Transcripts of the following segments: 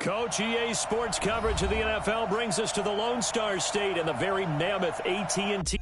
Coach, EA Sports coverage of the NFL brings us to the Lone Star State and the very mammoth AT&T.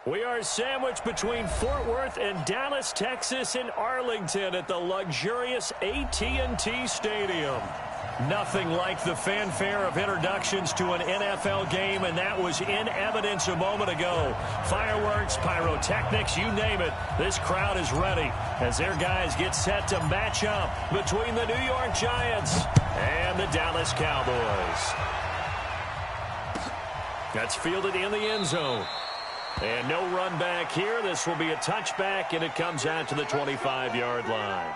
We are sandwiched between Fort Worth and Dallas, Texas, and Arlington at the luxurious AT&T Stadium. Nothing like the fanfare of introductions to an NFL game, and that was in evidence a moment ago. Fireworks, pyrotechnics, you name it. This crowd is ready as their guys get set to match up between the New York Giants and the Dallas Cowboys. That's fielded in the end zone. And no run back here. This will be a touchback, and it comes out to the 25-yard line.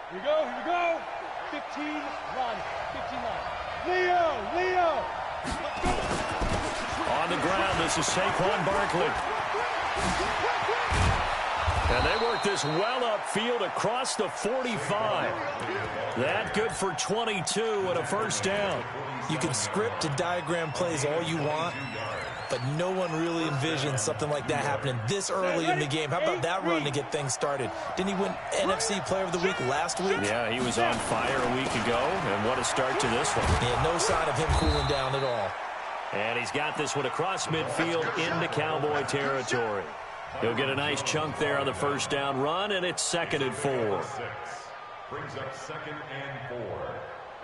Here we go. 15, run. 15 line. Leo. Let's go. On the ground, this is Saquon Barkley. And they work this well upfield across the 45. That good for 22 and a first down. You can script and diagram plays all you want, but no one really envisions something like that happening this early in the game. How about that run to get things started? Didn't he win NFC Player of the Week last week? Yeah, he was on fire a week ago, and what a start to this one. Yeah, no sign of him cooling down at all. And he's got this one across midfield into Cowboy territory. He'll get a nice chunk there on the first down run, and it's 2nd and 4. Brings up 2nd and 4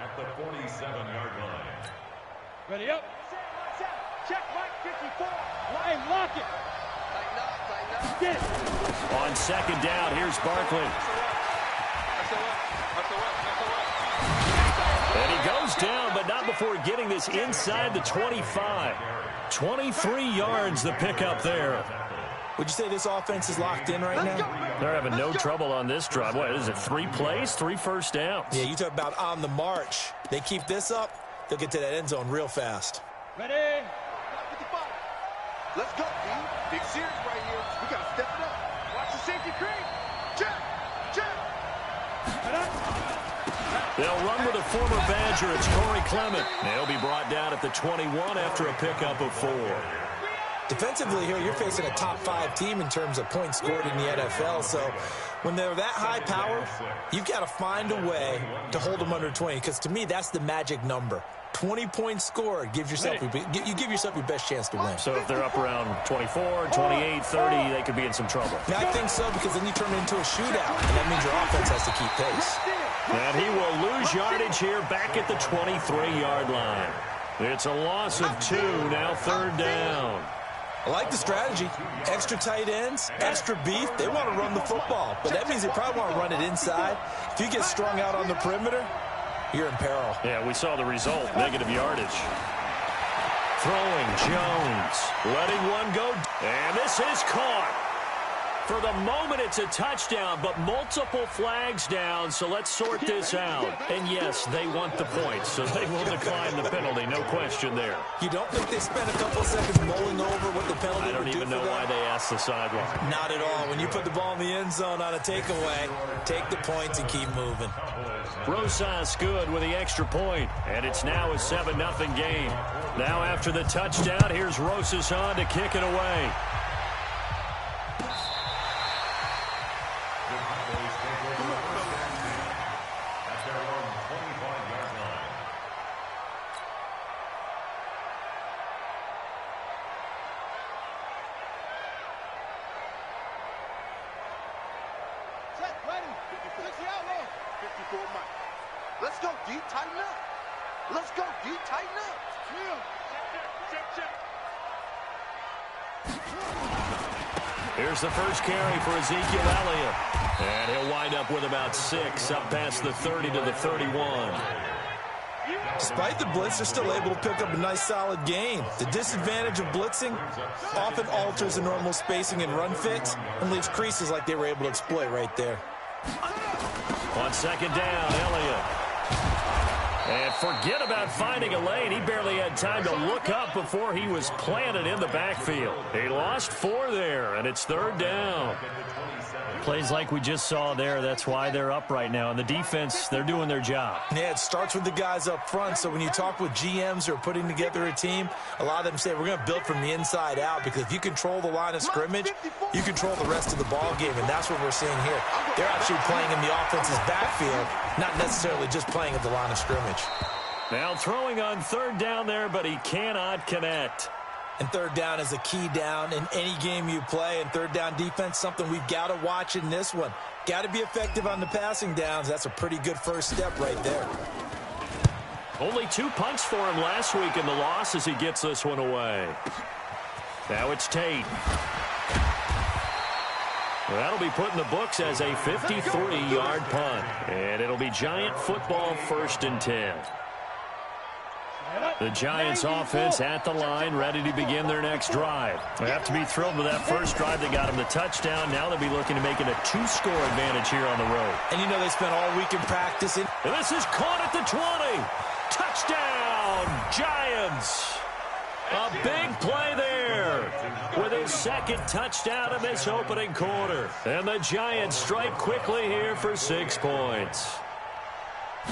at the 47-yard line. Ready up. Check right 54. Line, lock it. Get it. On 2nd down, here's Barkley. And he goes down, but not before getting this inside the 25. 23 yards the pickup there. Would you say this offense is locked in right now? They're having no trouble on this drive. What is it, 3 plays, 3 first downs? Yeah, you talk about on the march. They keep this up, they'll get to that end zone real fast. Ready. 55. Let's go, D. Big series right here. We got to step it up. Watch the safety cream. Check. They'll run with a former Badger. It's Corey Clement. They'll be brought down at the 21 after a pickup of 4. Defensively here, you're facing a top 5 team in terms of points scored in the NFL. So when they're that high power, you've got to find a way to hold them under 20. Because to me, that's the magic number. 20 points scored. You give yourself your best chance to win. So if they're up around 24, 28, 30, they could be in some trouble. Yeah, I think so, because then you turn it into a shootout, and that means your offense has to keep pace. And he will lose yardage here back at the 23-yard line. It's a loss of 2, now 3rd down. I like the strategy. Extra tight ends, extra beef. They want to run the football, but that means they probably want to run it inside. If you get strung out on the perimeter, you're in peril. Yeah, we saw the result, negative yardage. Throwing, Jones, letting one go, and this is caught. For the moment, it's a touchdown, but multiple flags down, so let's sort this out. And yes, they want the points, so they will decline the penalty, no question there. You don't think they spent a couple seconds mulling over what the penalty I don't would do even for know them? why they asked the sideline. Not at all. When you put the ball in the end zone on a takeaway, take the points and keep moving. Rosas good with the extra point, and it's now a 7-0 game. Now after the touchdown, here's Rosas on to kick it away. Let's go, D. Tighten up. Let's go, D. Tighten up. Here's the first carry for Ezekiel Elliott. And he'll wind up with about 6 up past the 30 to the 31. Despite the blitz, they're still able to pick up a nice solid gain. The disadvantage of blitzing often alters the normal spacing and run fits and leaves creases like they were able to exploit right there. On 2nd down, Elliott. And forget about finding a lane. He barely had time to look up before he was planted in the backfield. He lost 4 there, and it's 3rd down. Plays like we just saw there, that's why they're up right now. And the defense, they're doing their job. Yeah, it starts with the guys up front. So when you talk with GMs who are putting together a team, a lot of them say we're going to build from the inside out, because if you control the line of scrimmage, you control the rest of the ball game, and that's what we're seeing here. They're actually playing in the offense's backfield, not necessarily just playing at the line of scrimmage. Now throwing on 3rd down there, but he cannot connect. And 3rd down is a key down in any game you play. And 3rd down defense, something we've got to watch in this one. Got to be effective on the passing downs. That's a pretty good first step right there. Only 2 punts for him last week in the loss as he gets this one away. Now it's Tate. Well, that'll be put in the books as a 53-yard punt. And it'll be Giant football 1st and 10. The Giants offense at the line, ready to begin their next drive. They have to be thrilled with that first drive that got them the touchdown. Now they'll be looking to make it a 2-score advantage here on the road. And you know they spent all week in practicing. And this is caught at the 20. Touchdown, Giants. A big play there with his second touchdown in this opening quarter. And the Giants strike quickly here for 6 points.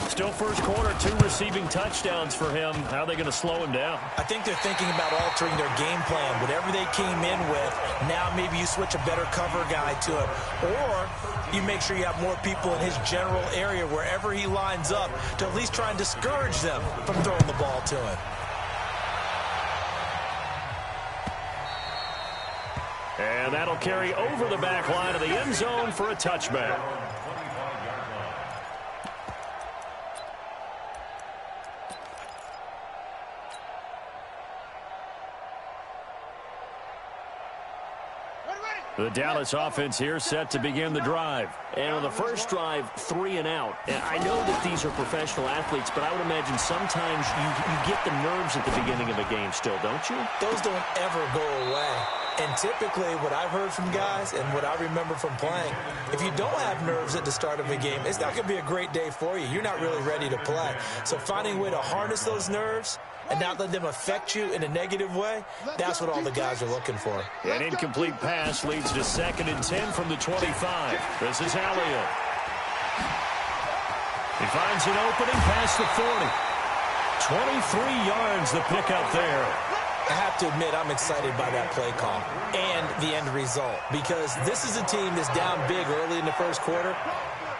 Still first quarter, 2 receiving touchdowns for him. How are they going to slow him down? I think they're thinking about altering their game plan. Whatever they came in with, now maybe you switch a better cover guy to him. Or you make sure you have more people in his general area wherever he lines up to at least try and discourage them from throwing the ball to him. And that'll carry over the back line of the end zone for a touchback. The Dallas offense here set to begin the drive. And on the first drive, 3 and out. And I know that these are professional athletes, but I would imagine sometimes you get the nerves at the beginning of a game still, don't you? Those don't ever go away. And typically what I've heard from guys and what I remember from playing, if you don't have nerves at the start of a game, it's not going to be a great day for you. You're not really ready to play. So finding a way to harness those nerves and not let them affect you in a negative way, that's what all the guys are looking for. An incomplete pass leads to 2nd and 10 from the 25. This is Elliott. He finds an opening past the 40. 23 yards the pickup there. I have to admit, I'm excited by that play call and the end result, because this is a team that's down big early in the first quarter,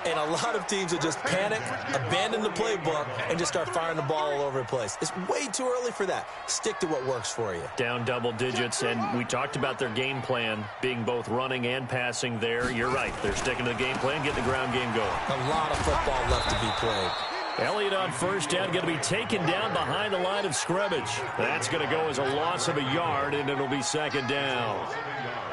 and a lot of teams will just panic, abandon the playbook, and just start firing the ball all over the place. It's way too early for that. Stick to what works for you. Down double digits, and we talked about their game plan being both running and passing there. You're right. They're sticking to the game plan, getting the ground game going. A lot of football left to be played. Elliott on first down, going to be taken down behind the line of scrimmage. That's going to go as a loss of a yard, and it'll be 2nd down.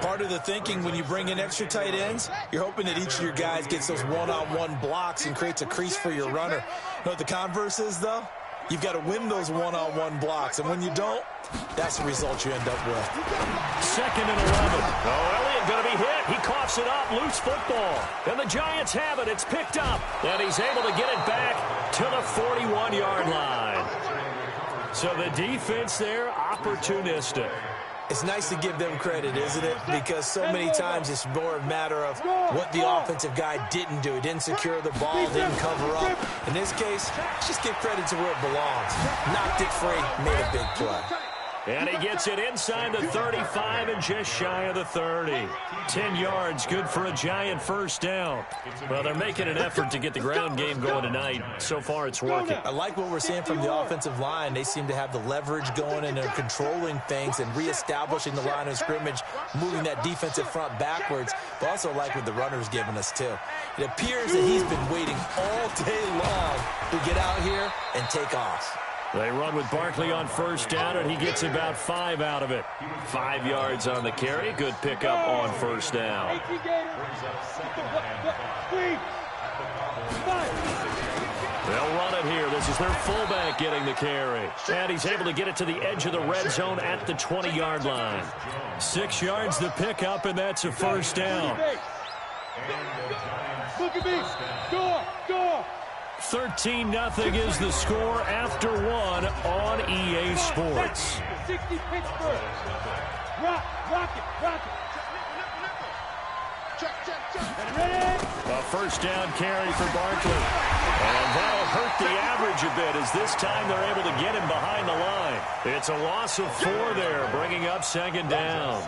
Part of the thinking when you bring in extra tight ends, you're hoping that each of your guys gets those one-on-one blocks and creates a crease for your runner. You know what the converse is, though? You've got to win those one-on-one blocks, and when you don't, that's the result you end up with. 2nd and 11. Oh, Elliott going to be hit. He coughs it up. Loose football. And the Giants have it. It's picked up. And he's able to get it back to the 41-yard line. So the defense there, opportunistic. It's nice to give them credit, isn't it? Because so many times it's more a matter of what the offensive guy didn't do. He didn't secure the ball, didn't cover up. In this case, just give credit to where it belongs. Knocked it free, made a big play. And he gets it inside the 35 and just shy of the 30. 10 yards, good for a Giant first down. Well, they're making an effort to get the ground game going tonight. So far, it's working. I like what we're seeing from the offensive line. They seem to have the leverage going, and they're controlling things and reestablishing the line of scrimmage, moving that defensive front backwards. But also like what the runner's giving us, too. It appears that he's been waiting all day long to get out here and take off. They run with Barkley on first down, and he gets about 5 out of it. 5 yards on the carry. Good pickup on first down. They'll run it here. This is their fullback getting the carry. And he's able to get it to the edge of the red zone at the 20-yard line. 6 yards the pickup, and that's a first down. Look at me. Score. Score. 13-0 is the score after 1 on EA Sports. 60 Pittsburgh. Rock it. A first down carry for Barkley. And that'll hurt the average a bit, as this time they're able to get him behind the line. It's a loss of 4 there, bringing up 2nd down.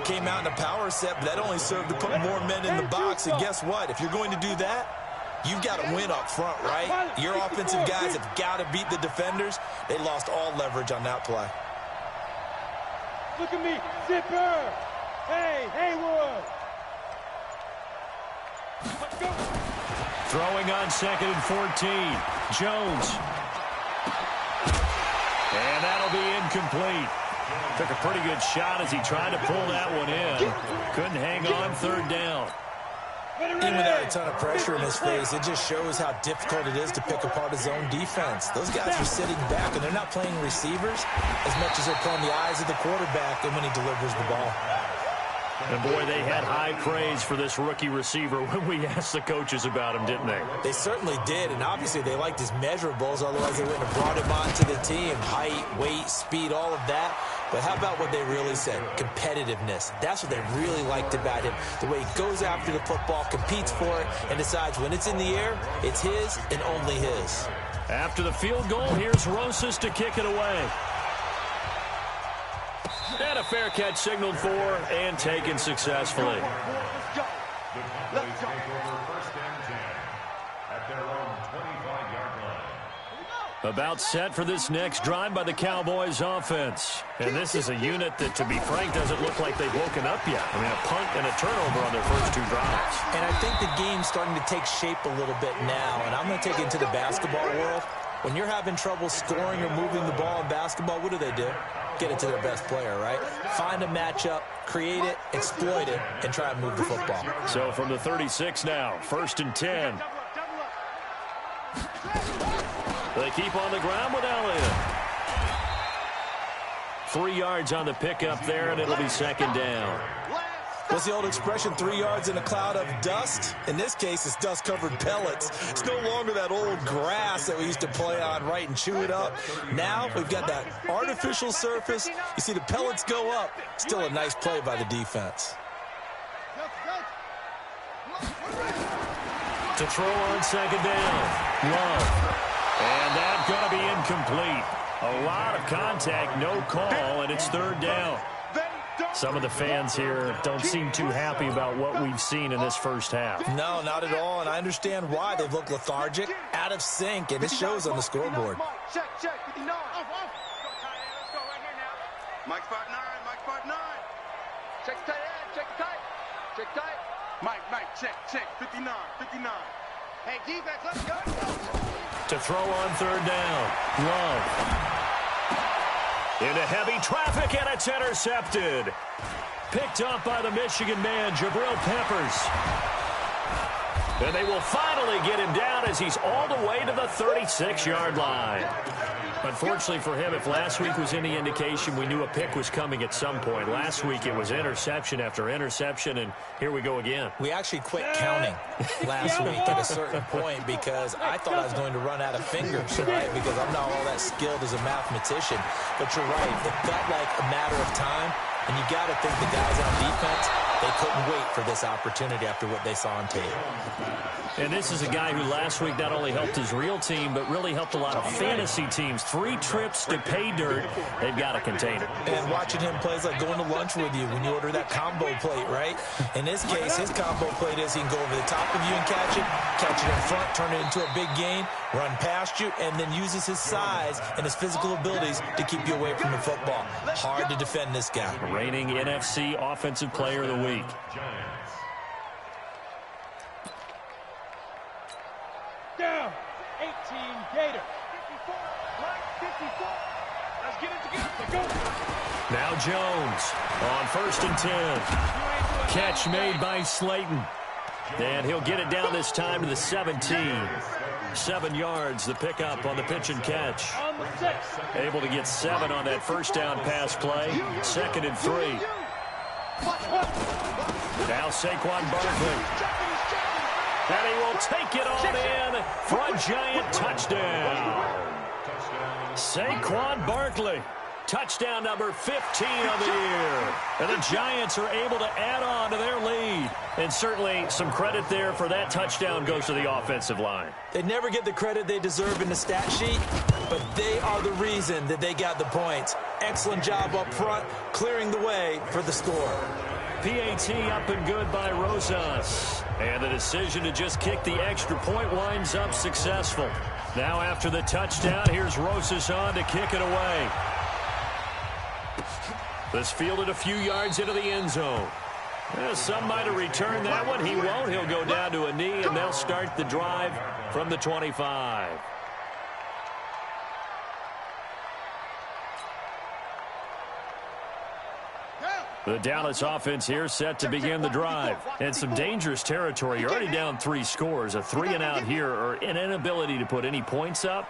Came out in a power set, but that only served to put more men in the box. And guess what? If you're going to do that, you've got to win up front, right? Your offensive guys have got to beat the defenders. They lost all leverage on that play. Look at me. Zipper. Hey, Haywood. Let's go. Throwing on 2nd and 14. Jones. And that'll be incomplete. Took a pretty good shot as he tried to pull that one in. Couldn't hang on 3rd down. Even without a ton of pressure in his face, it just shows how difficult it is to pick apart his own defense. Those guys are sitting back, and they're not playing receivers as much as they're playing the eyes of the quarterback and when he delivers the ball. And, boy, they had high praise for this rookie receiver when we asked the coaches about him, didn't they? They certainly did, and obviously they liked his measurables, otherwise they wouldn't have brought him onto the team. Height, weight, speed, all of that. But how about what they really said? Competitiveness. That's what they really liked about him. The way he goes after the football, competes for it, and decides when it's in the air, it's his and only his. After the field goal, here's Rosas to kick it away. And a fair catch signaled for and taken successfully. The Cowboys take over first and 10 at their own 25-yard line. About set for this next drive by the Cowboys offense. And this is a unit that, to be frank, doesn't look like they've woken up yet. I mean, a punt and a turnover on their first two drives. And I think the game's starting to take shape a little bit now. And I'm going to take it into the basketball world. When you're having trouble scoring or moving the ball in basketball, what do? Get it to their best player, right? Find a matchup, create it, exploit it, and try and move the football. So from the 36 now, first and 10. They keep on the ground with Elliott. 3 yards on the pickup there, and it'll be second down. What's the old expression, 3 yards in a cloud of dust? In this case, it's dust-covered pellets. It's no longer that old grass that we used to play on, right, and chew it up. Now we've got that artificial surface. You see the pellets go up. Still a nice play by the defense. To throw on second down. Love. And that's going to be incomplete. A lot of contact, no call, and it's third down. Some of the fans here don't seem too happy about what we've seen in this first half. No, not at all, and I understand why. They've looked lethargic, out of sync, and it shows on the scoreboard. Check, 59. Mike spot 9, Mike spot 9. Check tight end, check tight. Mike, check, 59. Hey, defense, let's go. To throw on third down. Love. Into heavy traffic, and it's intercepted. Picked up by the Michigan man, Jabril Peppers. And they will finally get him down as he's all the way to the 36-yard line. Unfortunately for him, if last week was any indication, we knew a pick was coming at some point. Last week it was interception after interception, and here we go again. We actually quit counting last week at a certain point because I thought I was going to run out of fingers, right? Because I'm not all that skilled as a mathematician. But you're right, it felt like a matter of time, and you got to think the guys on defense, they couldn't wait for this opportunity after what they saw on tape. And this is a guy who last week not only helped his real team, but really helped a lot of fantasy teams. 3 trips to pay dirt. They've got to contain it. And watching him play is like going to lunch with you when you order that combo plate, right? In this case, his combo plate is he can go over the top of you and catch it in front, turn it into a big gain, run past you, and then uses his size and his physical abilities to keep you away from the football. Hard to defend this guy. Reigning NFC Offensive Player of the Week. Down. 18 Gator. 54. Let's get it together. Go. Now Jones on first and 10. Catch made by Slayton. And he'll get it down this time to the 17. 7 yards, the pickup on the pitch and catch. Able to get 7 on that first down pass play. 2nd and 3. Now Saquon Barkley. And he will take it on in for a giant touchdown. Saquon Barkley. Touchdown number 15 of the year. And the Giants are able to add on to their lead. And certainly some credit there for that touchdown goes to the offensive line. They never get the credit they deserve in the stat sheet, but they are the reason that they got the points. Excellent job up front, clearing the way for the score. PAT up and good by Rosas. And the decision to just kick the extra point winds up successful. Now after the touchdown, here's Rosas on to kick it away. This fielded a few yards into the end zone. Some might have returned that one. He won't. He'll go down to a knee, and they'll start the drive from the 25. The Dallas offense here set to begin the drive. And some dangerous territory. You're already down 3 scores. A 3-and-out here, or an inability to put any points up.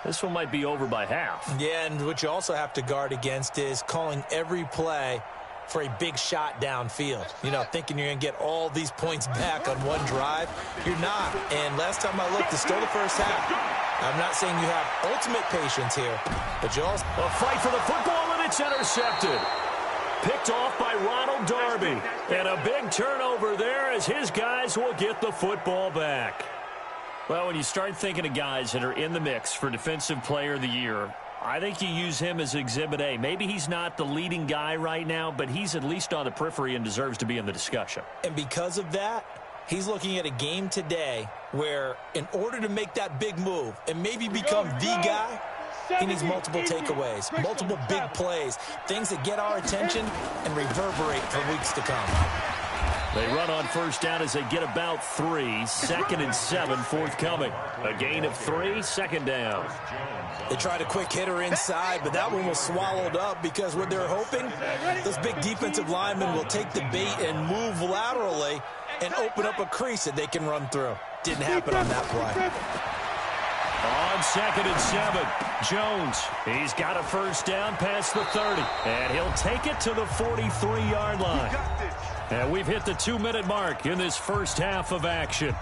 This one might be over by half. Yeah, and what you also have to guard against is calling every play for a big shot downfield. You know, thinking you're going to get all these points back on one drive. You're not. And last time I looked, it's still the first half. I'm not saying you have ultimate patience here, but you also... A fight for the football, and it's intercepted. Picked off by Ronald Darby. And a big turnover there as his guys will get the football back. Well, when you start thinking of guys that are in the mix for Defensive Player of the Year, I think you use him as Exhibit A. Maybe he's not the leading guy right now, but he's at least on the periphery and deserves to be in the discussion. And because of that, he's looking at a game today where in order to make that big move and maybe become the guy, he needs multiple takeaways, multiple big plays, things that get our attention and reverberate for weeks to come. They run on first down as they get about 3. 2nd and 7 forthcoming. A gain of 3, 2nd down. They tried a quick hitter inside, but that one was swallowed up because what they're hoping, those big defensive linemen will take the bait and move laterally and open up a crease that they can run through. Didn't happen on that play. On 2nd and 7, Jones. He's got a first down past the 30, and he'll take it to the 43-yard line. And we've hit the 2-minute mark in this first half of action.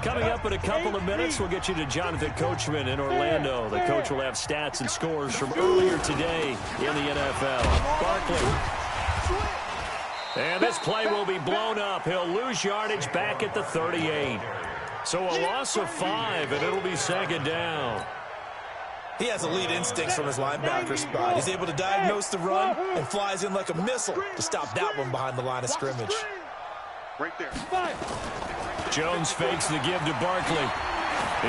Coming up in a couple of minutes, we'll get you to Jonathan Coachman in Orlando. The coach will have stats and scores from earlier today in the NFL. Barkley. And this play will be blown up. He'll lose yardage back at the 38. So a loss of 5, and it'll be 2nd down. He has elite instincts from his linebacker spot. He's able to diagnose the run and flies in like a missile to stop that one behind the line of scrimmage. Right there. Jones fakes the give to Barkley.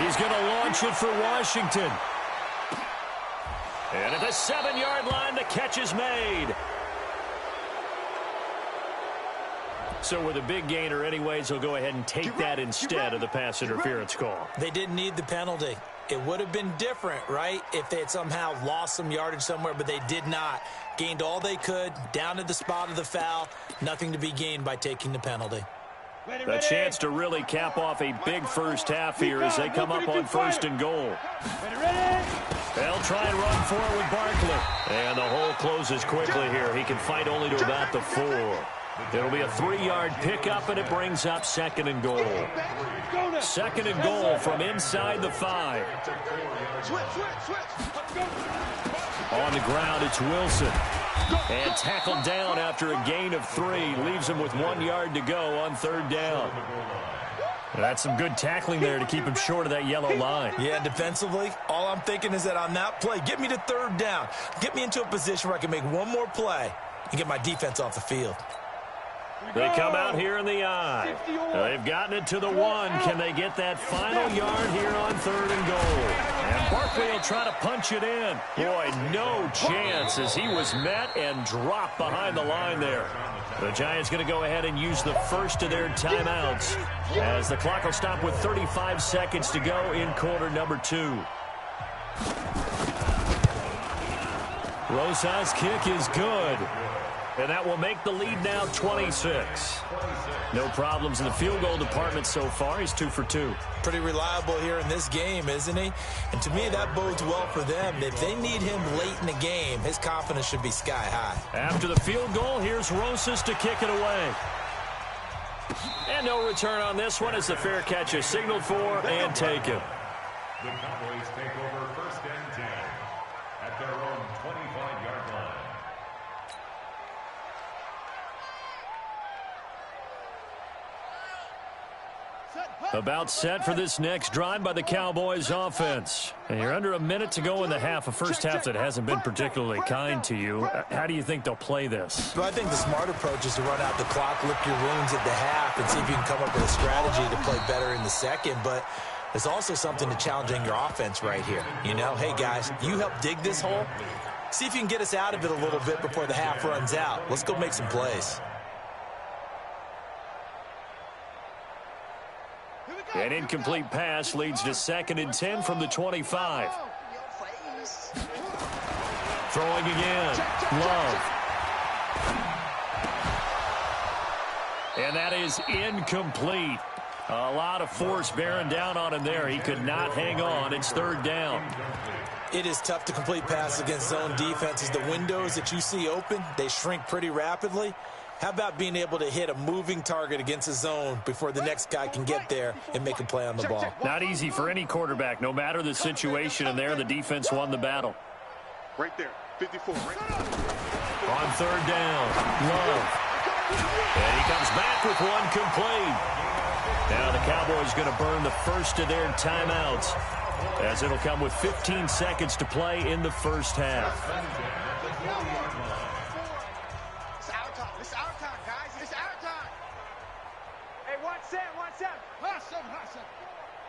He's going to launch it for Washington. And at the 7-yard line, the catch is made. So with a big gainer anyways, he'll go ahead and take that instead of the pass interference call. They didn't need the penalty. It would have been different, right, if they had somehow lost some yardage somewhere, but they did not. Gained all they could, down to the spot of the foul. Nothing to be gained by taking the penalty. A chance to really cap off a big first half here as they come up on 1st and goal. They'll try and run for it with Barkley. And the hole closes quickly here. He can fight only to about the 4. It'll be a 3-yard pickup, and it brings up 2nd and goal. 2nd and goal from inside the 5. On the ground, it's Wilson. And tackled down after a gain of 3. Leaves him with 1 yard to go on 3rd down. That's some good tackling there to keep him short of that yellow line. Yeah, defensively, all I'm thinking is that on that play, get me to 3rd down. Get me into a position where I can make one more play and get my defense off the field. They come out here in the eye. They've gotten it to the 1. Can they get that final yard here on 3rd and goal? And Barkley will try to punch it in. Boy, no chance as he was met and dropped behind the line there. The Giants going to go ahead and use the first of their timeouts as the clock will stop with 35 seconds to go in quarter number 2. Rosas' kick is good. And that will make the lead now 26. No problems in the field goal department so far. He's 2 for 2. Pretty reliable here in this game, isn't he? And to me, that bodes well for them. If they need him late in the game, his confidence should be sky high. After the field goal, here's Rosas to kick it away. And no return on this one as the fair catch is signaled for and taken. The Cowboys take over 1st and 10 at their own 25-yard line. About set for this next drive by the Cowboys offense. And you're under a minute to go in the half, a first half that hasn't been particularly kind to you. How do you think they'll play this? Well, I think the smart approach is to run out the clock, lick your wounds at the half, and see if you can come up with a strategy to play better in the second. But there's also something to challenging your offense right here. You know, hey, guys, you help dig this hole. See if you can get us out of it a little bit before the half runs out. Let's go make some plays. An incomplete pass leads to 2nd and 10 from the 25. Throwing again. Love. And that is incomplete. A lot of force bearing down on him there. He could not hang on. It's 3rd down. It is tough to complete passes against zone defenses. The windows that you see open, they shrink pretty rapidly. How about being able to hit a moving target against a zone before the next guy can get there and make a play on the ball? Not easy for any quarterback, no matter the situation, and there the defense won the battle. Right there, 54. Right there. On third down, Love. And he comes back with one complete. Now the Cowboys going to burn the first of their timeouts, as it'll come with 15 seconds to play in the first half. It's our time. It's our time, guys. It's our time. Hey, watch Sam. Hot seven.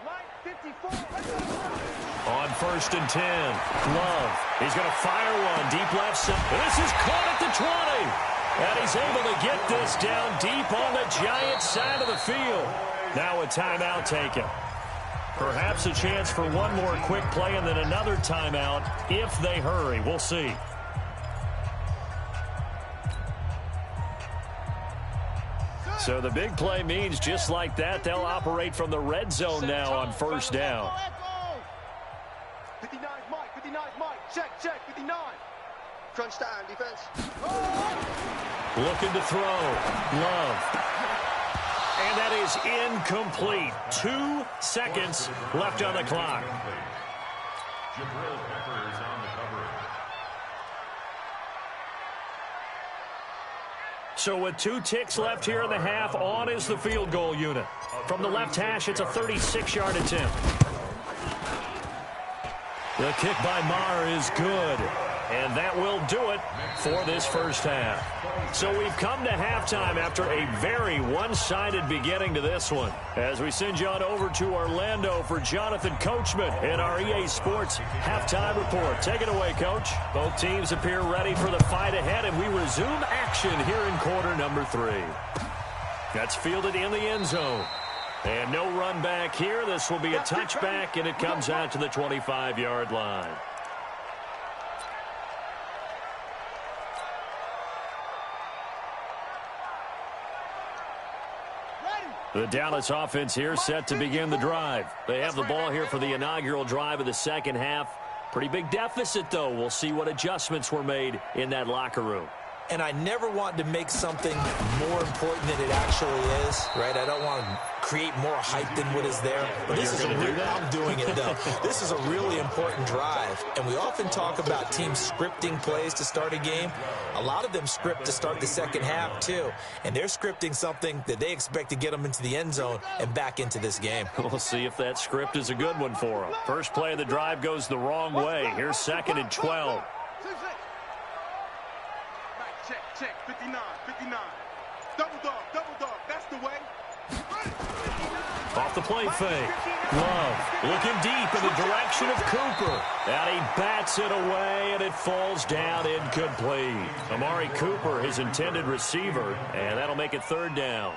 Line 54. On first and 10, Love. He's going to fire one deep left side. This is caught at the 20. And he's able to get this down deep on the Giants side of the field. Now a timeout taken. Perhaps a chance for one more quick play and then another timeout if they hurry. We'll see. So the big play means just like that, they'll operate from the red zone now on first down. 59 Mike. Check, 59. Crunch time, defense. Looking to throw. Love. And that is incomplete. 2 seconds left on the clock. Jabril Peppers on the coverage. So with 2 ticks left here in the half, on is the field goal unit. From the left hash, it's a 36-yard attempt. The kick by Maher is good. And that will do it for this first half. So we've come to halftime after a very one-sided beginning to this one. As we send you on over to Orlando for Jonathan Coachman in our EA Sports Halftime Report. Take it away, Coach. Both teams appear ready for the fight ahead, and we resume action here in quarter number 3. That's fielded in the end zone. And no run back here. This will be a touchback, and it comes out to the 25-yard line. The Dallas offense here set to begin the drive. They have the ball here for the inaugural drive of the second half. Pretty big deficit, though. We'll see what adjustments were made in that locker room. And I never want to make something more important than it actually is, right? I don't want to create more hype than what is there. But this is I'm doing it, though. This is a really important drive. And we often talk about teams scripting plays to start a game. A lot of them script to start the second half, too. And they're scripting something that they expect to get them into the end zone and back into this game. We'll see if that script is a good one for them. First play of the drive goes the wrong way. Here's second and 12. Check, 59. Double dog, that's the way. Off the play fake. Love looking deep in the direction of Cooper. And he bats it away, and it falls down incomplete. Amari Cooper, his intended receiver, and that'll make it third down.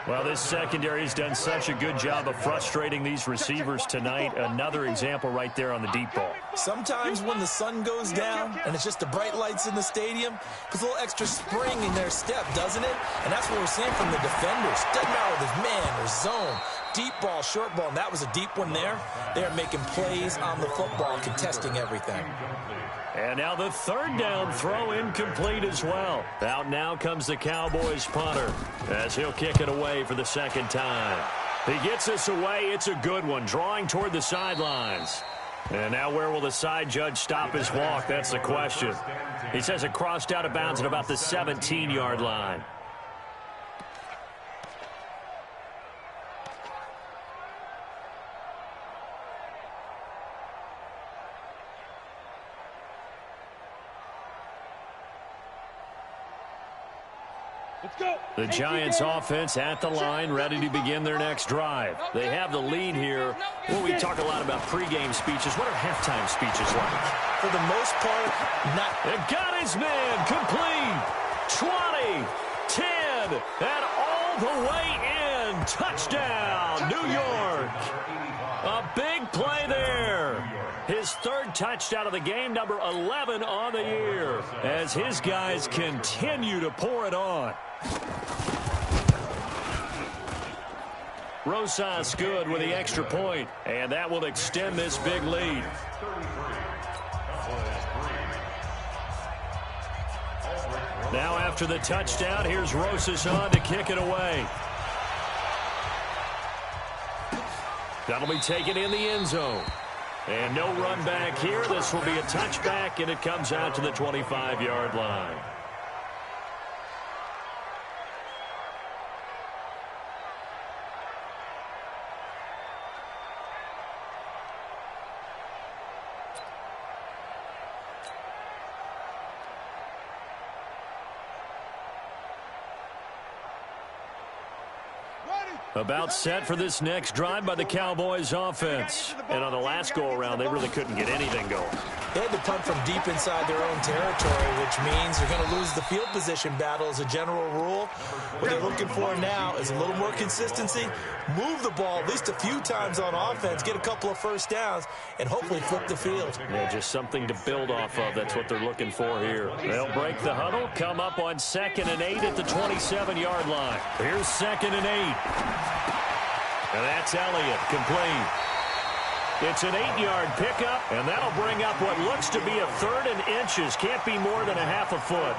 Well, this secondary has done such a good job of frustrating these receivers tonight. Another example right there on the deep ball. Sometimes when the sun goes down and it's just the bright lights in the stadium, puts a little extra spring in their step, doesn't it? And that's what we're seeing from the defenders. Doesn't matter if it's man or zone. Deep ball, short ball, and that was a deep one there. They're making plays on the football, contesting everything. And now the third down throw incomplete as well. Out now comes the Cowboys punter as he'll kick it away for the second time. He gets this away. It's a good one, drawing toward the sidelines. And now where will the side judge stop his walk? That's the question. He says it crossed out of bounds at about the 17-yard line. The Giants offense at the line, ready to begin their next drive. They have the lead here. Well, we talk a lot about pregame speeches. What are halftime speeches like? For the most part, not. It got his man complete. 20, 10, and all the way in. Touchdown, New York. A big play there. His third touchdown of the game, number 11 on the year, as his guys continue to pour it on. Rosas good with the extra point, and that will extend this big lead. Now after the touchdown, here's Rosas on to kick it away. That'll be taken in the end zone. And no run back here. This will be a touchback, and it comes out to the 25-yard line. About set for this next drive by the Cowboys offense. And on the last go-around, they really couldn't get anything going. They had to punt from deep inside their own territory, which means you're going to lose the field position battle as a general rule. What they're looking for now is a little more consistency, move the ball at least a few times on offense, get a couple of first downs, and hopefully flip the field. Yeah, just something to build off of. That's what they're looking for here. They'll break the huddle, come up on 2nd and 8 at the 27-yard line. Here's 2nd and 8. And that's Elliott, complete. It's an 8-yard pickup, and that'll bring up what looks to be a 3rd and inches. Can't be more than a half a foot.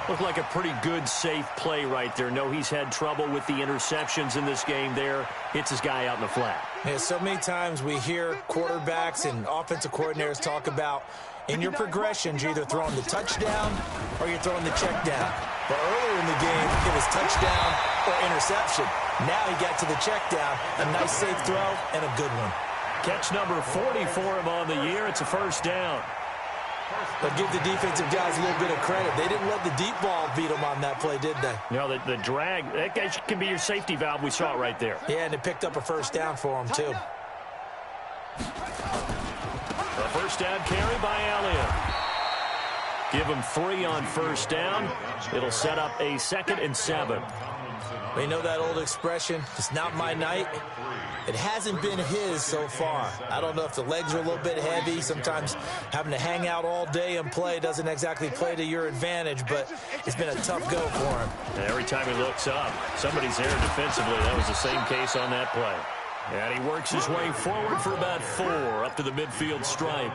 Looked like a pretty good, safe play right there. No, he's had trouble with the interceptions in this game there. Hits his guy out in the flat. Yeah, so many times we hear quarterbacks and offensive coordinators talk about in your progressions, you're either throwing the touchdown or you're throwing the check down. But earlier in the game, it was touchdown or interception. Now he got to the check down, a nice safe throw, and a good one. Catch number 40 for him on the year. It's a first down. But give the defensive guys a little bit of credit. They didn't let the deep ball beat them on that play, did they? No, the drag, that guy can be your safety valve. We saw it right there. Yeah, and it picked up a first down for him, too. A first down carry by Elliott. Give him 3 on first down. It'll set up a 2nd and 7. We know that old expression, it's not my night. It hasn't been his so far. I don't know if the legs are a little bit heavy. Sometimes having to hang out all day and play doesn't exactly play to your advantage, but it's been a tough go for him. And every time he looks up, somebody's there defensively. That was the same case on that play. And he works his way forward for about 4 up to the midfield stripe.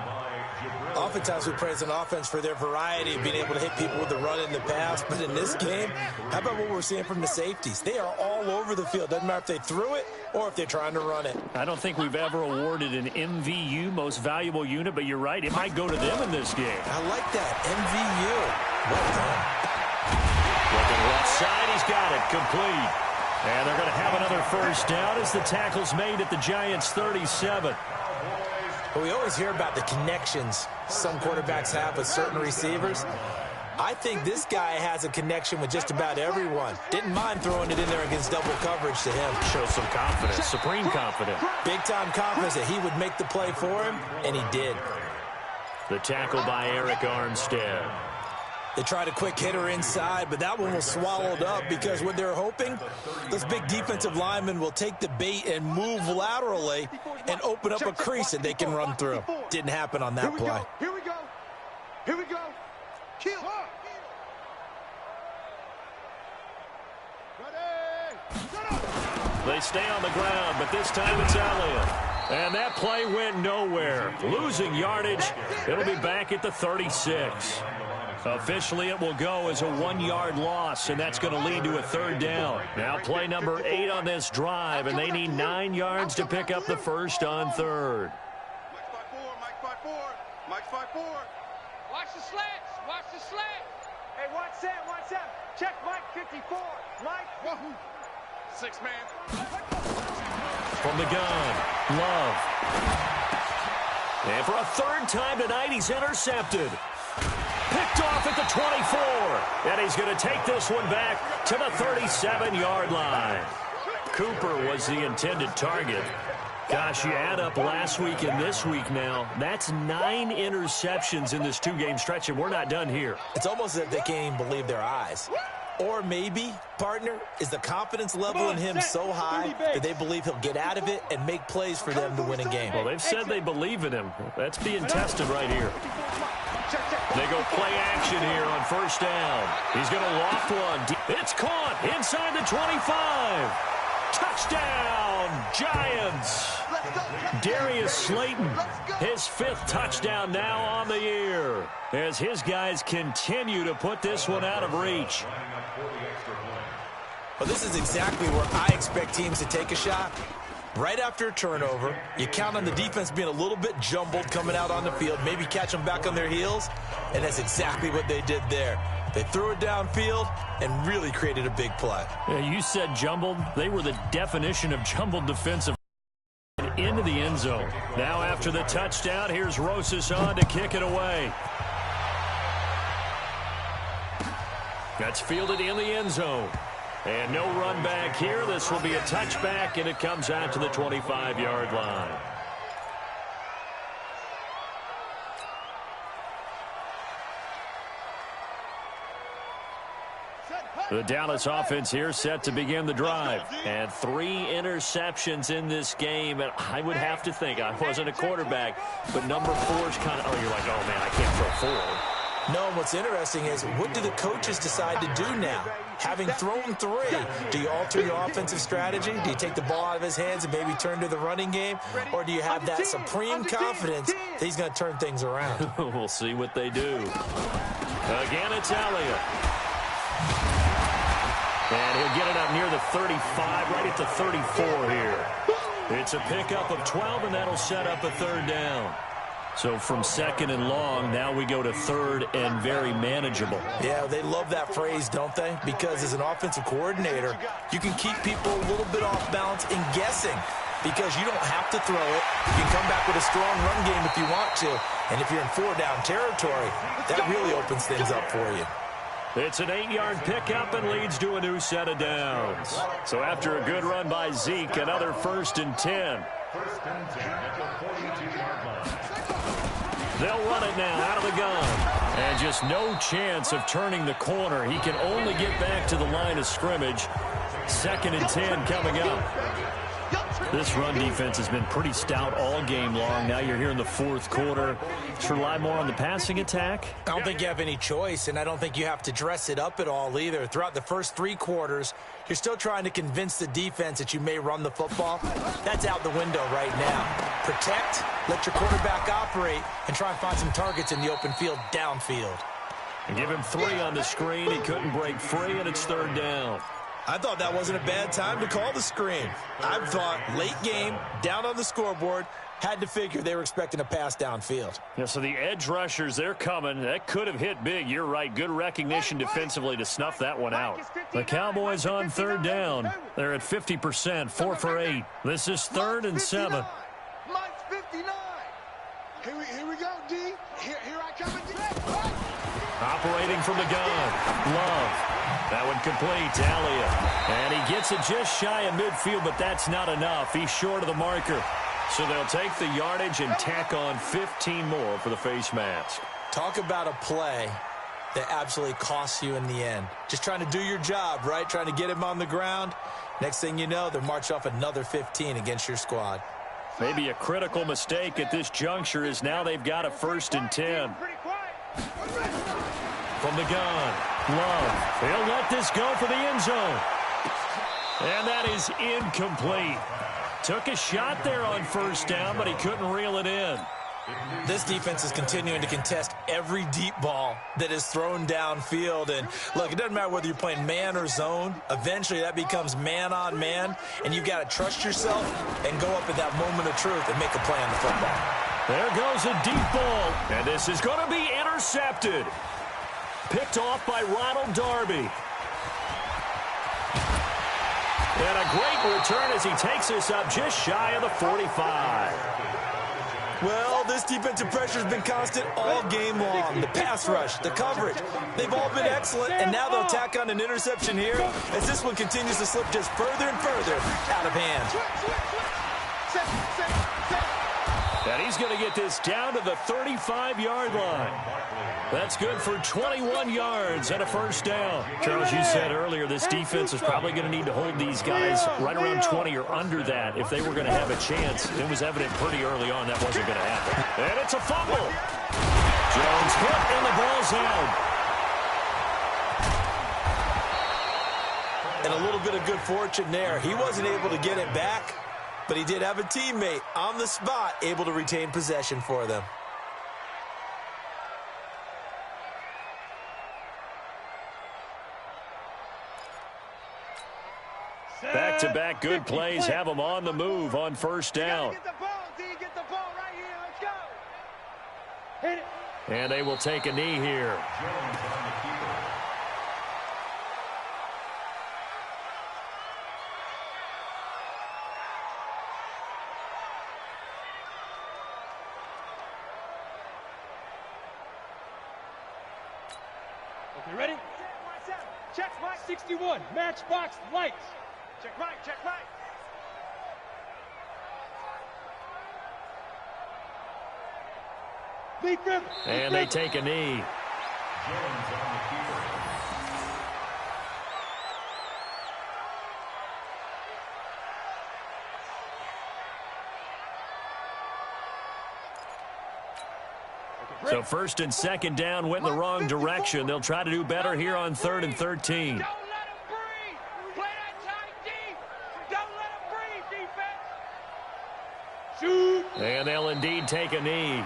Oftentimes we praise an offense for their variety of being able to hit people with the run in the pass, but in this game, how about what we're seeing from the safeties? They are all over the field. Doesn't matter if they threw it or if they're trying to run it. I don't think we've ever awarded an MVU, most valuable unit, but you're right, it might go to them in this game. I like that, MVU. Well done. Looking left side, he's got it, complete. And they're going to have another first down as the tackle's made at the Giants' 37. Well, we always hear about the connections some quarterbacks have with certain receivers. I think this guy has a connection with just about everyone. Didn't mind throwing it in there against double coverage to him. Shows some confidence, supreme confidence. Big-time confidence that he would make the play for him, and he did. The tackle by Eric Armstead. They tried a quick hitter inside, but that one was swallowed up because what they're hoping, those big defensive linemen will take the bait and move laterally and open up a crease that they can run through. Didn't happen on that play. Here we go. Here we go. Kill. They stay on the ground, but this time it's Elliott. And that play went nowhere. Losing yardage. It'll be back at the 36. Officially, it will go as a 1-yard loss, and that's going to lead to a 3rd down. Now play number 8 on this drive, and they need 9 yards to pick up the first on 3rd. Mike's 5-4. Mike's 5-4. Watch the slants. Watch the slants. Hey, watch Sam. Watch Sam. Check Mike 54. Mike. 6-man. From the gun, Love. And for a 3rd time tonight, he's intercepted. Picked off at the 24. And he's going to take this one back to the 37-yard line. Cooper was the intended target. Gosh, you add up last week and this week now, that's 9 interceptions in this 2-game stretch, and we're not done here. It's almost as if they can't even believe their eyes. Or maybe, partner, is the confidence level in him so high that they believe he'll get out of it and make plays for them to win a game. Well, they've said they believe in him. That's being tested right here. They go play action here on first down. He's going to loft one. It's caught inside the 25. Touchdown, Giants! Darius Slayton, his 5th touchdown now on the year, as his guys continue to put this one out of reach. Well, this is exactly where I expect teams to take a shot. Right after a turnover, you count on the defense being a little bit jumbled coming out on the field, maybe catch them back on their heels, and that's exactly what they did there. They threw it downfield and really created a big play. Yeah, you said jumbled. They were the definition of jumbled defensive. Into the end zone. Now after the touchdown, here's Rosas on to kick it away. That's fielded in the end zone. And no run back here. This will be a touchback, and it comes out to the 25-yard line. The Dallas offense here set to begin the drive. And 3 interceptions in this game. And I would have to think, I wasn't a quarterback, but number 4 is kind of, oh, you're like, oh, man, I can't throw 4. No, and what's interesting is, what do the coaches decide to do now? Having thrown 3, do you alter your offensive strategy? Do you take the ball out of his hands and maybe turn to the running game? Or do you have that supreme confidence that he's going to turn things around? We'll see what they do. Again, it's Elliott. And he'll get it up near the 35, right at the 34 here. It's a pickup of 12, and that'll set up a 3rd down. So from 2nd and long, now we go to 3rd and very manageable. Yeah, they love that phrase, don't they? Because as an offensive coordinator, you can keep people a little bit off balance and guessing, because you don't have to throw it. You can come back with a strong run game if you want to. And if you're in 4-down territory, that really opens things up for you. It's an 8-yard pickup and leads to a new set of downs. So after a good run by Zeke, another 1st and 10. 1st and 10 at the 42-yard line. They'll run it now out of the gun. And just no chance of turning the corner. He can only get back to the line of scrimmage. 2nd and 10 coming up. This run defense has been pretty stout all game long. Now you're here in the 4th quarter. To rely more on the passing attack? I don't think you have any choice, and I don't think you have to dress it up at all either. Throughout the first 3 quarters, you're still trying to convince the defense that you may run the football. That's out the window right now. Protect, let your quarterback operate, and try and find some targets in the open field downfield. And give him 3 on the screen. He couldn't break free, and it's 3rd down. I thought that wasn't a bad time to call the screen. I thought late game, down on the scoreboard, had to figure they were expecting a pass downfield. Yeah, so the edge rushers, they're coming. That could have hit big. You're right. Good recognition defensively to snuff that one out. The Cowboys on 3rd down. They're at 50%, 4 for 8. This is 3rd and 7. Mike's 59. Here we go, D. Here I come again. Operating from the gun. Love. That one complete to Elliott. And he gets it just shy of midfield, but that's not enough. He's short of the marker. So they'll take the yardage and tack on 15 more for the face mask. Talk about a play that absolutely costs you in the end. Just trying to do your job, right? Trying to get him on the ground. Next thing you know, they're marching off another 15 against your squad. Maybe a critical mistake at this juncture is now they've got a 1st and 10. From the gun, Love. He'll let this go for the end zone. And that is incomplete. Took a shot there on 1st down, but he couldn't reel it in. This defense is continuing to contest every deep ball that is thrown downfield. And look, it doesn't matter whether you're playing man or zone. Eventually that becomes man on man, and you've got to trust yourself and go up at that moment of truth and make a play on the football. There goes a deep ball, and this is going to be intercepted. Picked off by Ronald Darby. And a great return as he takes us up just shy of the 45. Well, this defensive pressure has been constant all game long. The pass rush, the coverage, they've all been excellent, and now they'll tack on an interception here as this one continues to slip just further and further out of hand. And he's going to get this down to the 35-yard line. That's good for 21 yards and a 1st down. Charles, you said earlier this defense is probably going to need to hold these guys right around 20 or under that if they were going to have a chance. It was evident pretty early on that wasn't going to happen. And it's a fumble. Jones hit, and the ball's out. And a little bit of good fortune there. He wasn't able to get it back, but he did have a teammate on the spot able to retain possession for them. Back-to-back good plays have them on the move on first down. Get the ball, D. Get the ball right here. Let's go. Hit it. And they will take a knee here. Okay, ready? Check Mike 61. Matchbox lights. Check Mike, check Mike. And they take a knee. So first and second down went in the wrong direction. They'll try to do better here on 3rd and 13. Don't let him breathe. Play that tight deep. Don't let him breathe, defense. Shoot. And they'll indeed take a knee.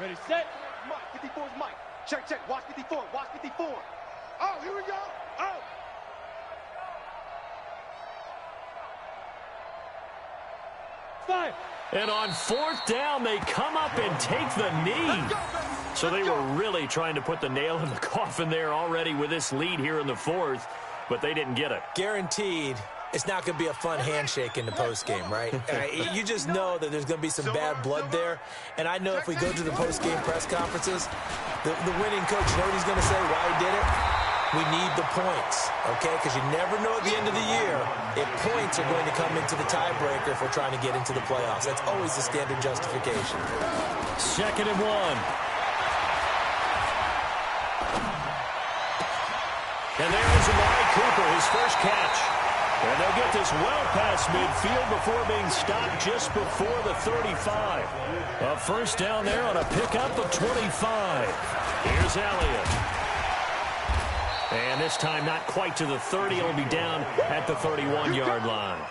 Ready, set. Mike, 54 is Mike. Check, check. Watch 54. Watch 54. Oh, here we go. Oh. Five. And on 4th down, they come up and take the knee. So they were really trying to put the nail in the coffin there already with this lead here in the 4th, but they didn't get it. Guaranteed, it's not going to be a fun handshake in the postgame, right? You just know that there's going to be some bad blood there. And I know if we go to the postgame press conferences, the winning coach, you know what he's going to say, why he did it? We need the points, okay? Because you never know at the end of the year if points are going to come into the tiebreaker if we're trying to get into the playoffs. That's always the standard justification. 2nd and 1. And there is Amari Cooper, his first catch. And they'll get this well past midfield before being stopped just before the 35. A first down there on a pickup of 25. Here's Elliott. And this time not quite to the 30. It'll be down at the 31-yard line.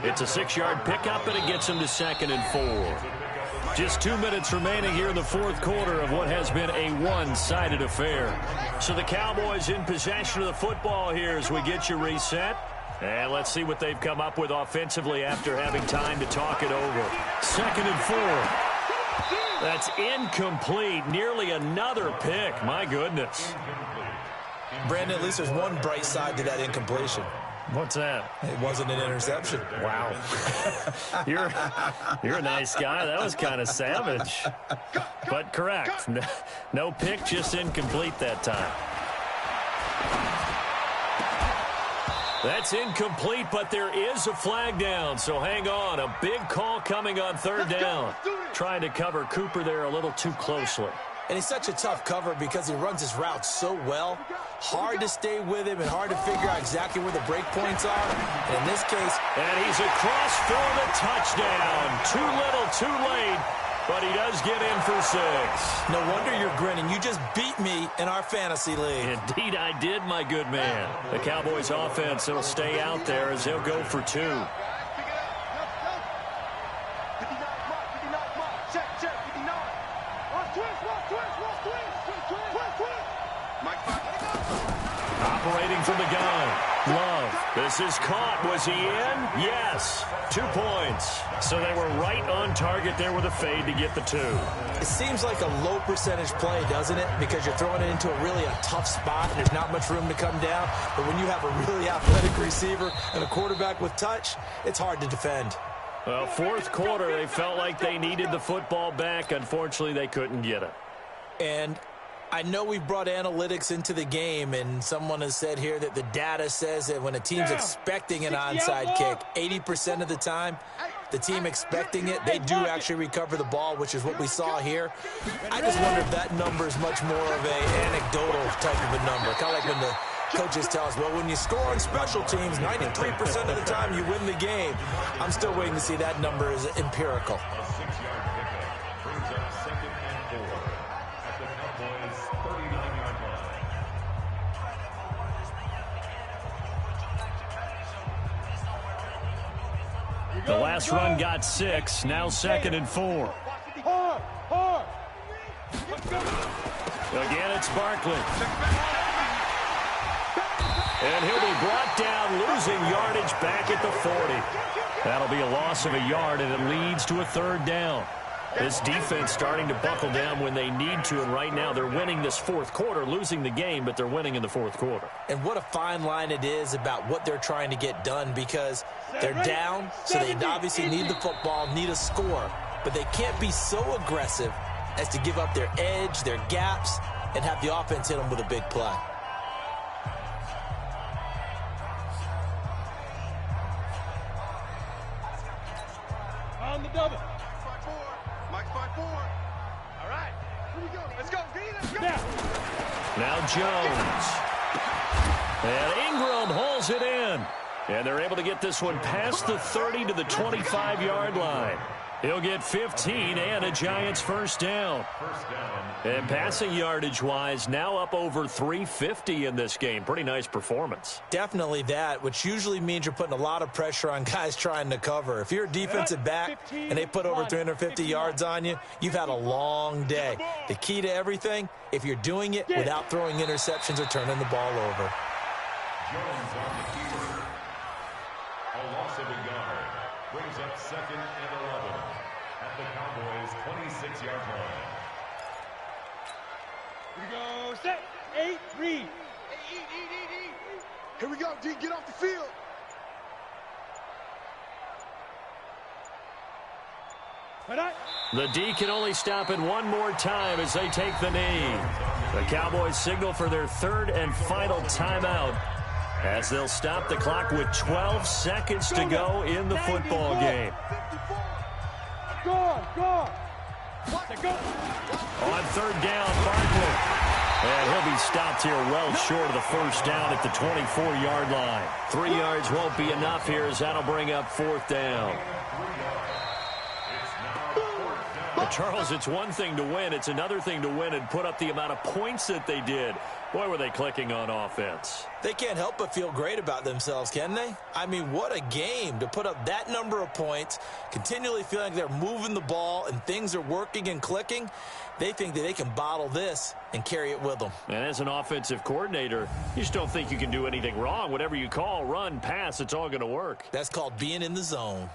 It's a 6-yard pickup, and it gets him to 2nd and 4. Just 2 minutes remaining here in the 4th quarter of what has been a one-sided affair. So the Cowboys in possession of the football here as we get you reset. And let's see what they've come up with offensively after having time to talk it over. 2nd and 4. That's incomplete. Nearly another pick. My goodness. Brandon, at least there's one bright side to that incompletion. What's that? It wasn't an interception. Wow. You're a nice guy. That was kind of savage. But correct. No pick, just incomplete that time. That's incomplete, but there is a flag down, so hang on. A big call coming on 3rd down. Trying to cover Cooper there a little too closely. And he's such a tough cover because he runs his route so well. Hard to stay with him and hard to figure out exactly where the break points are. And in this case... And he's across for the touchdown. Too little, too late, but he does get in for 6. No wonder you're grinning. You just beat me in our fantasy league. Indeed I did, my good man. The Cowboys offense, it'll stay out there as they'll go for 2. Operating from the gun. Love. This is caught. Was he in? Yes. 2 points. So they were right on target there with a fade to get the 2. It seems like a low percentage play, doesn't it? Because you're throwing it into a tough spot and there's not much room to come down. But when you have a really athletic receiver and a quarterback with touch, it's hard to defend. Well, 4th quarter, they felt like they needed the football back. Unfortunately, they couldn't get it. And I know we've brought analytics into the game, and someone has said here that the data says that when a team's expecting an onside kick, 80% of the time, the team expecting it, they do actually recover the ball, which is what we saw here. I just wonder if that number is much more of an anecdotal type of a number, kind of like when Coaches tell us, well, when you score on special teams, 93% of the time you win the game. I'm still waiting to see that number is empirical. A 6-yard pickup brings up 2nd and 4 at the Cowboys' 39-yard line. The last run got 6. Now 2nd and 4. Again, it's Barkley. And he'll be brought down, losing yardage back at the 40. That'll be a loss of a yard, and it leads to a 3rd down. This defense starting to buckle down when they need to, and right now they're winning this 4th quarter, losing the game, but they're winning in the 4th quarter. And what a fine line it is about what they're trying to get done, because they're down, so they obviously need the football, need a score, but they can't be so aggressive as to give up their edge, their gaps, and have the offense hit them with a big play. On the double. Mike 5-4. All right. Here we go. Let's go. Let's go. Now Jones. And Ingram hauls it in. And they're able to get this one past the 30 to the 25-yard line. He'll get 15 and a Giants first down. And passing yardage-wise, now up over 350 in this game. Pretty nice performance. Definitely that, which usually means you're putting a lot of pressure on guys trying to cover. If you're a defensive back and they put over 350 yards on you, you've had a long day. The key to everything, if you're doing it without throwing interceptions or turning the ball over. Jones on the keeper. A loss of a yard brings up 2nd and 11 at the Cowboys' 26-yard line. Here we go. Set. 8. Read. Eat. Here we go, D. Get off the field. The D can only stop it one more time as they take the knee. The Cowboys signal for their 3rd and final timeout as they'll stop the clock with 12 seconds to go in the football game. Go. On 3rd down, Barkley. And he'll be stopped here well short of the first down at the 24-yard line. 3 yards won't be enough here as that'll bring up 4th down. But Charles, it's one thing to win. It's another thing to win and put up the amount of points that they did. Boy, were they clicking on offense. They can't help but feel great about themselves, can they? I mean, what a game to put up that number of points, continually feeling like they're moving the ball and things are working and clicking. They think that they can bottle this and carry it with them. And as an offensive coordinator, you just don't think you can do anything wrong. Whatever you call, run, pass, it's all going to work. That's called being in the zone.